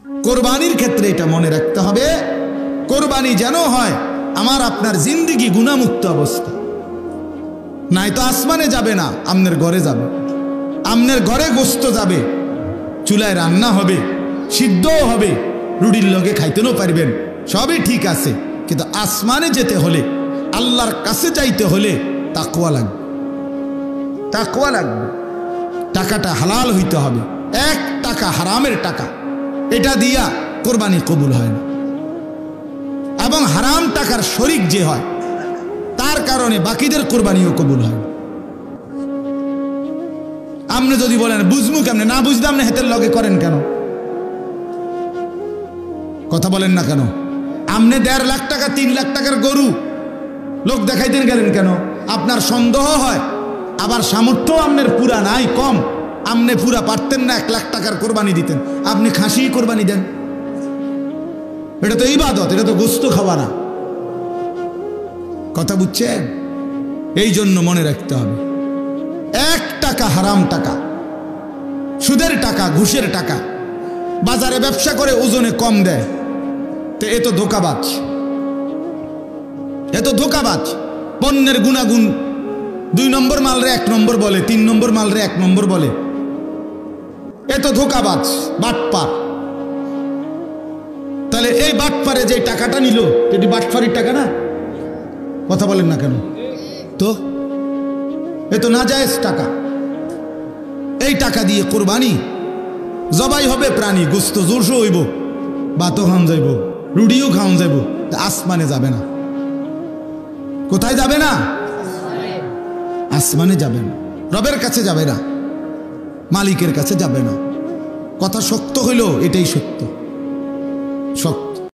কোরবানির ক্ষেত্রে এটা মনে রাখতে হবে, কোরবানি যেন হয় আমার আপনার জিন্দেগি গুনাহমুক্ত অবস্থা। নাই তো আসমানে যাবে না, আমনের ঘরে যাবে। আমনের ঘরে গোস্ত যাবে, চুলায় রান্না হবে, সিদ্ধও হবে, রুটির লগে খাইতেও পারবেন, সবই ঠিক আছে। কিন্তু আসমানে যেতে হলে, আল্লাহর কাছে যাইতে হলে তাকওয়া লাগবে, তাকওয়া লাগবে। টাকাটা হালাল হইতে হবে। 1 টাকা হারামের টাকা, এটা দিয়া কোরবানি কবুল হয় না। এবং হারাম টাকার শরিক যে হয় তার কারণে বাকিদের কোরবানিও কবুল হয় না। আপনি যদি বলেন বুঝমু কেমনে, না বুঝলাম না, হেতের লগে করেন কেন? কথা বলেন না কেন? আপনি 1.5 লাখ টাকা 3 লাখ টাকার গরু লোক দেখাইতেন গেলেন কেন? আপনার সন্দেহ হয়, আবার সামর্থ্য আপনার পুরা নাই, কম, আপনি পুরা পারতেন না 1 লাখ টাকার কোরবানি দিতেন, আপনি খাসি কোরবানি দেন। এটা তো ইবাদত, এটা তো গোস্ত খাওয়া না। কথা বুঝছেন? এই জন্য মনে রাখতে হবে, 1 টাকা হারাম টাকা, সুদের টাকা, ঘুষের টাকা, বাজারে ব্যবসা করে ওজনে কম দেয়, তো এ তো ধোঁকাবাজ, এ তো ধোঁকাবাজ। পণ্যের গুণাগুণ 2 নম্বর মালরে 1 নম্বর বলে, 3 নম্বর মালরে 1 নম্বর বলে, এ তো ধোঁকাবাজ, বাটপার। তাহলে এই বাটপারে যে টাকাটা নিল, এটি বাটপারির টাকা না? কথা বলেন না কেন? তো এ তো নাজায়েজ টাকা। এই টাকা দিয়ে কোরবানি জবাই হবে প্রাণী, গোস্ত জোরসো হইব, ভাতও খাওয়ান যাইব, রুটিও খাওয়ান যাইব, আসমানে যাবে না। কোথায় যাবে না? আসমানে যাবে না, রবের কাছে যাবে না, মালিকের কাছে যাবে না। কথা শক্ত হইল, এটাই সত্য, শক্ত।